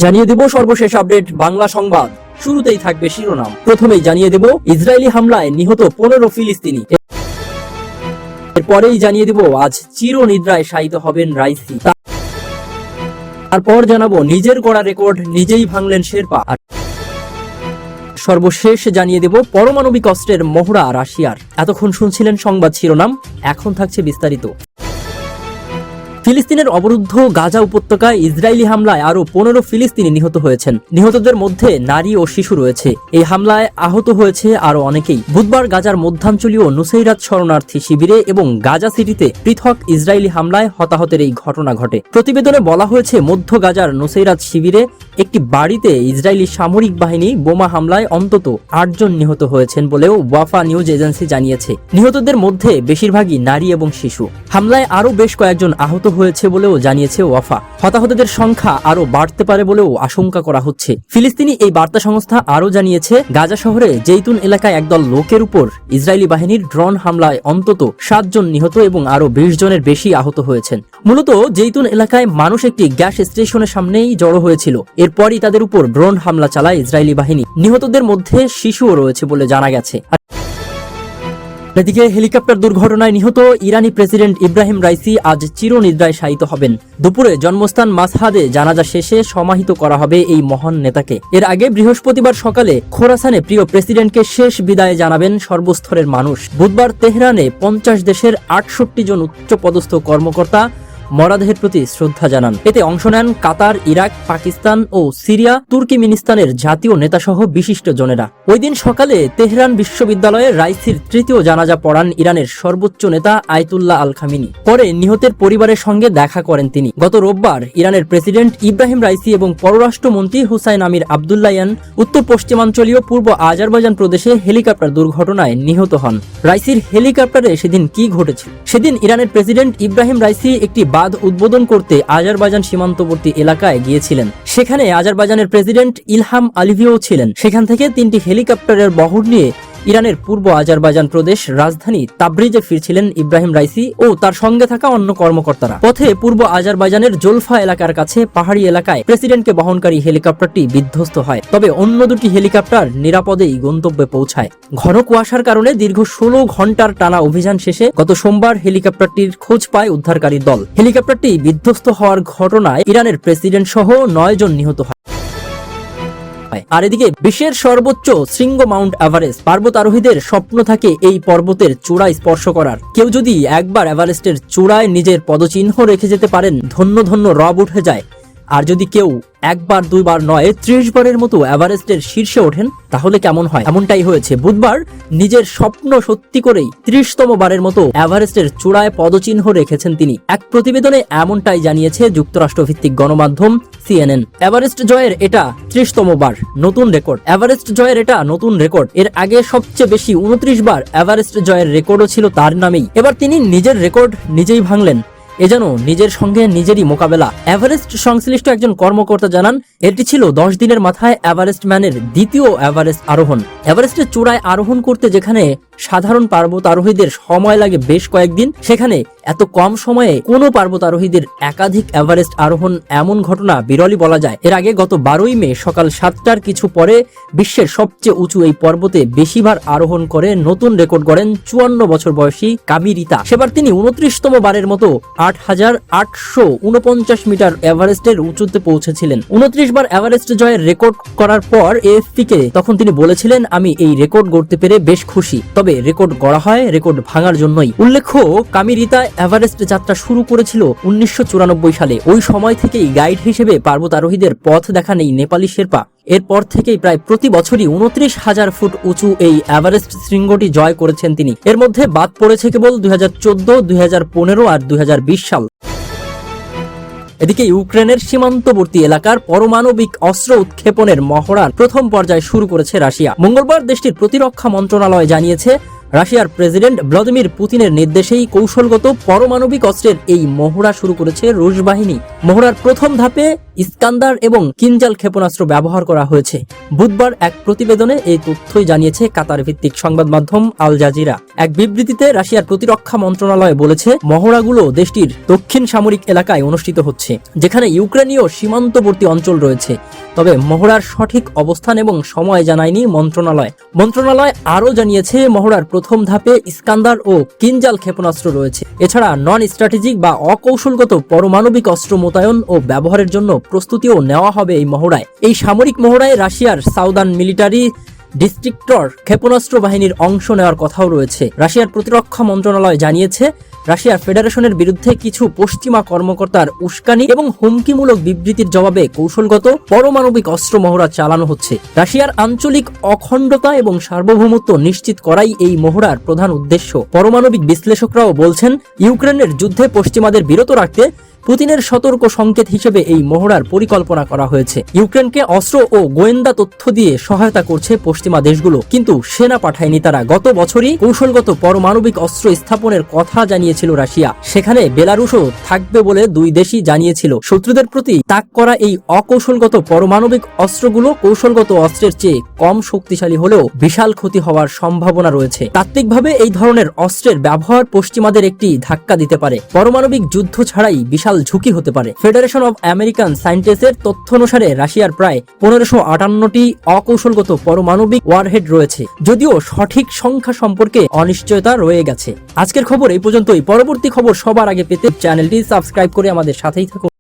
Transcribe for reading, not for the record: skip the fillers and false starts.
জানিয়ে দেব সর্বশেষ আপডেট বাংলা সংবাদ। শুরুতেই থাকবে শিরোনাম। প্রথমেই জানিয়ে দেব ইসরায়েলি হামলায় নিহত 15 ফিলিস্তিনি। এরপরেই জানিয়ে দেব আজ চিরনিদ্রায় শায়িত হবেন রাইসি। তারপর জানাবো নিজের গড়া রেকর্ড নিজেই ভাঙলেন শেরপা। সর্বশেষ জানিয়ে দেব পারমাণবিক অস্ত্রের মহড়া রাশিয়ার। এতক্ষণ শুনছিলেন সংবাদ শিরোনাম, এখন থাকছে বিস্তারিত। ফিলিস্তিনের অবরুদ্ধ গাজা উপত্যকায় ইসরায়েলি হামলায় আরো 15 ফিলিস্তিনি নিহত হয়েছেন। নিহতদের মধ্যে নারী ও শিশু রয়েছে। এই হামলায় আহত হয়েছে আরো অনেকেই। বুধবার গাজার মধ্যাঞ্চলীয় নুসৈরাত শরণার্থী শিবিরে এবং গাজা সিটিতে পৃথক ইসরায়েলি হামলায় হতাহতের এই ঘটনা ঘটে। প্রতিবেদনে বলা হয়েছে মধ্য গাজার নুসৈরাত শিবিরে একটি বাড়িতে ইসরায়েলি সামরিক বাহিনী বোমা হামলায় অন্তত 8 জন নিহত হয়েছেন বলেও ওয়াফা নিউজ এজেন্সি জানিয়েছে। নিহতদের মধ্যে বেশিরভাগই নারী এবং শিশু। হামলায় আরো বেশ কয়েকজন আহত হয়েছে বলেও জানিয়েছে ওয়াফা। হতাহতদের সংখ্যা আরো বাড়তে পারে বলেও আশঙ্কা করা হচ্ছে। ফিলিস্তিনি এই বার্তা সংস্থা আরো জানিয়েছে গাজা শহরে জেইতুন এলাকায় একদল লোকের উপর ইসরায়েলি বাহিনীর ড্রোন হামলায় অন্তত 7 জন নিহত এবং আরো 20 জনের বেশি আহত হয়েছেন। মূলত জেইতুন এলাকায় মানুষ একটি গ্যাস স্টেশনের সামনেই জড়ো হয়েছিল। এরপরই তাদের উপর ড্রোন হামলা চালায় ইসরায়েলি বাহিনী। নিহতদের মধ্যে শিশুও রয়েছে বলে জানা গেছে। এদিকে হেলিকপ্টার দুর্ঘটনায় নিহত ইরানি প্রেসিডেন্ট ইব্রাহিম রাইসি আজ চিরনিদ্রায় শায়িত হবেন। দুপুরে জন্মস্থান মাসহাদে জানাজা শেষে সমাহিত করা হবে এই মহান নেতাকে। এর আগে বৃহস্পতিবার সকালে খোরাসানে প্রিয় প্রেসিডেন্টকে শেষ বিদায় জানাবেন সর্বস্তরের মানুষ। বুধবার তেহরানে 50 দেশের 68 জন উচ্চপদস্থ কর্মকর্তা মরদেহের প্রতি শ্রদ্ধা জানান। এতে অংশ নেন কাতার, ইরাক, পাকিস্তান ও সিরিয়া, তুর্কিমিনিস্তানের জাতীয় নেতাসহ বিশিষ্ট জনেরা। ওই দিন সকালে তেহরান বিশ্ববিদ্যালয়ে রাইসির তৃতীয় জানাজা পড়ান ইরানের সর্বোচ্চ নেতা আয়াতুল্লাহ আল খামিনি। পরে নিহতের পরিবারের সঙ্গে দেখা করেন তিনি। গত রোববার ইরানের প্রেসিডেন্ট ইব্রাহিম রাইসি এবং পররাষ্ট্রমন্ত্রী হুসাইন আমির আবদুল্লাহিয়ান উত্তর পশ্চিমাঞ্চলীয় পূর্ব আজারবাইজান প্রদেশে হেলিকপ্টার দুর্ঘটনায় নিহত হন। রাইসির হেলিকপ্টারে সেদিন কি ঘটেছিল? সেদিন ইরানের প্রেসিডেন্ট ইব্রাহিম রাইসি একটি বাঁধ উদ্বোধন করতে আজারবাইজান সীমান্তবর্তী এলাকায় গিয়েছিলেন। সেখানে আজারবাইজানের প্রেসিডেন্ট ইলহাম আলিভিও ছিলেন। সেখান থেকে 3টি হেলিকপ্টারের বহর নিয়ে ইরানের পূর্ব আজারবাইজান প্রদেশ রাজধানী তাবরিজে ফিরছিলেন ইব্রাহিম রাইসি ও তার সঙ্গে থাকা অন্য কর্মকর্তারা। পথে পূর্ব আজারবাইজানের জোলফা এলাকার কাছে পাহাড়ি এলাকায় প্রেসিডেন্টকে বহনকারী হেলিকপ্টারটি বিধ্বস্ত হয়। তবে অন্য 2টি হেলিকপ্টার নিরাপদেই গন্তব্যে পৌঁছায়। ঘন কুয়াশার কারণে দীর্ঘ 16 ঘন্টার টানা অভিযান শেষে গত সোমবার হেলিকপ্টারটির খোঁজ পায় উদ্ধারকারী দল। হেলিকপ্টারটি বিধ্বস্ত হওয়ার ঘটনায় ইরানের প্রেসিডেন্ট সহ 9 জন নিহত হয়। আর এদিকে বিশ্বের সর্বোচ্চ শৃঙ্গ মাউন্ট এভারেস্ট পর্বত আরোহীদের স্বপ্ন থাকে এই পর্বতের চূড়ায় স্পর্শ করার। কেউ যদি একবার এভারেস্টের চূড়ায় নিজের পদচিহ্ন রেখে যেতে পারেন, ধন্য ধন্য রব উঠে যায়। আর যদি কেউ একবার, দুইবার নয় 30 বারের মতো এভারেস্টের শীর্ষে ওঠেন, তাহলে কেমন হয়? এমনটাই হয়েছে। বুধবার নিজের স্বপ্ন সত্যি করেই 30তম বারের মতো এভারেস্টের চূড়ায় পদচিহ্ন রেখেছেন তিনি। এক প্রতিবেদনে এমনটাই জানিয়েছে যুক্তরাষ্ট্রভিত্তিক গণমাধ্যম CNN। এভারেস্ট জয়ের এটা 30তম বার, নতুন রেকর্ড। এভারেস্ট জয়ের এটা নতুন রেকর্ড। এর আগে সবচেয়ে বেশি 29 বার এভারেস্ট জয়ের রেকর্ডও ছিল তার নামেই। এবার তিনি নিজের রেকর্ড নিজেই ভাঙলেন। এ যেন নিজের সঙ্গে নিজেরই মোকাবেলা। এভারেস্ট সংশ্লিষ্ট একজন কর্মকর্তা জানান, এটি ছিল 10 দিনের মাথায় এভারেস্ট ম্যানের দ্বিতীয় এভারেস্ট আরোহণ। এভারেস্টের চূড়ায় আরোহণ করতে যেখানে সাধারণ পর্বত আরোহীদের সময় লাগে বেশ কয়েকদিন, সেখানে এত কম সময়ে কোনো পর্বত আরোহীদের একাধিক এভারেস্ট আরোহণ, এমন ঘটনা বিরলই বলা যায়। এর আগে গত 12ই মে সকাল 7টার কিছু পরে বিশ্বের সবচেয়ে উঁচু এই পর্বতে বেশিবার আরোহণ করে নতুন রেকর্ড গড়েন 54 বছর বয়সী কামি রিতা। সেবার তিনি 29তম বারের মতো 8,849 মিটার এভারেস্টের উঁচুতে পৌঁছেছিলেন। 29 বার এভারেস্ট জয়ের রেকর্ড করার পর AFP-কে তখন তিনি বলেছিলেন, আমি এই রেকর্ড গড়তে পেরে বেশ খুশি। তবে রেকর্ড গড়া হয় রেকর্ড ভাঙার জন্যই। উল্লেখ্য, কামি রিতা এভারেস্ট যাত্রা শুরু করেছিল 1994 সালে। ওই সময় থেকেই গাইড হিসেবে পর্বতারোহীদের পথ দেখান এই নেপালি শেরপা। এরপর থেকেই প্রায় প্রতি বছরই 29,000 ফুট উঁচু এই এভারেস্ট শৃঙ্গটি জয় করেছেন তিনি। এর মধ্যে বাদ পড়েছে কেবল 2014, 2015 আর 2020 সাল। এদিকে ইউক্রেনের সীমান্তবর্তী এলাকার পারমাণবিক অস্ত্র উৎক্ষেপণের মহড়ার প্রথম পর্যায় শুরু করেছে রাশিয়া। মঙ্গলবার দেশটির প্রতিরক্ষা মন্ত্রণালয় জানিয়েছে, রাশিয়ার প্রেসিডেন্ট ভ্লাদিমির পুতিনের নির্দেশেই কৌশলগত পারমাণবিক অস্ত্রের এই মহড়া শুরু করেছে রুশ বাহিনী। মহড়ার প্রথম ধাপে ইস্কান্দার এবং কিনজাল ক্ষেপণাস্ত্র ব্যবহার করা হয়েছে। বুধবার এক প্রতিবেদনে এই তথ্যই জানিয়েছে কাতার ভিত্তিক সংবাদ মাধ্যম আল জাজিরা। এক বিবৃতিতে রাশিয়ার প্রতিরক্ষা মন্ত্রণালয় বলেছে, মহড়াগুলো দেশটির দক্ষিণ সামরিক এলাকায় অনুষ্ঠিত হচ্ছে, যেখানে ইউক্রেনীয় সীমান্তবর্তী অঞ্চল রয়েছে। তবে মহড়ার সঠিক অবস্থান এবং সময় জানায়নি মন্ত্রণালয়। মন্ত্রণালয় আরও জানিয়েছে, মহড়ার প্রথম ধাপে ইস্কান্দার ও কিনজাল ক্ষেপণাস্ত্র রয়েছে। এছাড়া নন স্ট্র্যাটেজিক বা অকৌশলগত পারমাণবিক অস্ত্র মোতায়েন ও ব্যবহারের জন্য প্রস্তুতিও নেওয়া হবে এই মহড়ায়। এই সামরিক মহড়ায় রাশিয়ার সাউদার্ন মিলিটারি ডিস্ট্রিক্টর ক্ষেপণাস্ত্র বাহিনীর অংশ নেওয়ার কথাও রয়েছে। রাশিয়ার প্রতিরক্ষা মন্ত্রণালয় জানিয়েছে, রাশিয়ার ফেডারেশনের বিরুদ্ধে কিছু পশ্চিমা কর্মকর্তার উস্কানি এবং হুমকিমূলক বিবৃতির জবাবে কৌশলগত পারমাণবিক অস্ত্র মহড়া চালানো হচ্ছে। রাশিয়ার আঞ্চলিক অখণ্ডতা এবং সার্বভৌমত্ব নিশ্চিত করাই এই মহড়ার প্রধান উদ্দেশ্য। পারমাণবিক বিশ্লেষকরাও বলছেন, ইউক্রেনের যুদ্ধে পশ্চিমাদের বিরত রাখতে পুতিনের সতর্ক সংকেত হিসেবে এই মহড়ার পরিকল্পনা করা হয়েছে। ইউক্রেনকে অস্ত্র ও গোয়েন্দা তথ্য দিয়ে সহায়তা করছে পশ্চিমা দেশগুলো, কিন্তু সেনা পাঠায়নি তারা। গত বছরই কৌশলগত পারমাণবিক অস্ত্র স্থাপনের কথা জানিয়েছিল রাশিয়া। সেখানে বেলারুশও থাকবে বলে দুই দেশই জানিয়েছিল। শত্রুদের প্রতি তাক করা এই অকৌশলগত পারমাণবিক অস্ত্রগুলো কৌশলগত অস্ত্রের চেয়ে কম শক্তিশালী হলেও বিশাল ক্ষতি হওয়ার সম্ভাবনা রয়েছে। তাত্ত্বিকভাবে এই ধরনের অস্ত্রের ব্যবহার পশ্চিমাদের একটি ধাক্কা দিতে পারে। পারমাণবিক যুদ্ধ ছাড়াই বিশাল ঝুঁকি হতে পারে। ফেডারেশন অব আমেরিকান সায়েন্টিস্টের তথ্য অনুসারে রাশিয়ার প্রায় 1558টি অকৌশলগত পারমাণবিক ওয়ারহেড রয়েছে, যদিও সঠিক সংখ্যা সম্পর্কে অনিশ্চয়তা রয়ে গেছে। আজকের খবর এই পর্যন্তই। পরবর্তী খবর সবার আগে পেতে চ্যানেলটি সাবস্ক্রাইব করে আমাদের সাথেই থাকুন।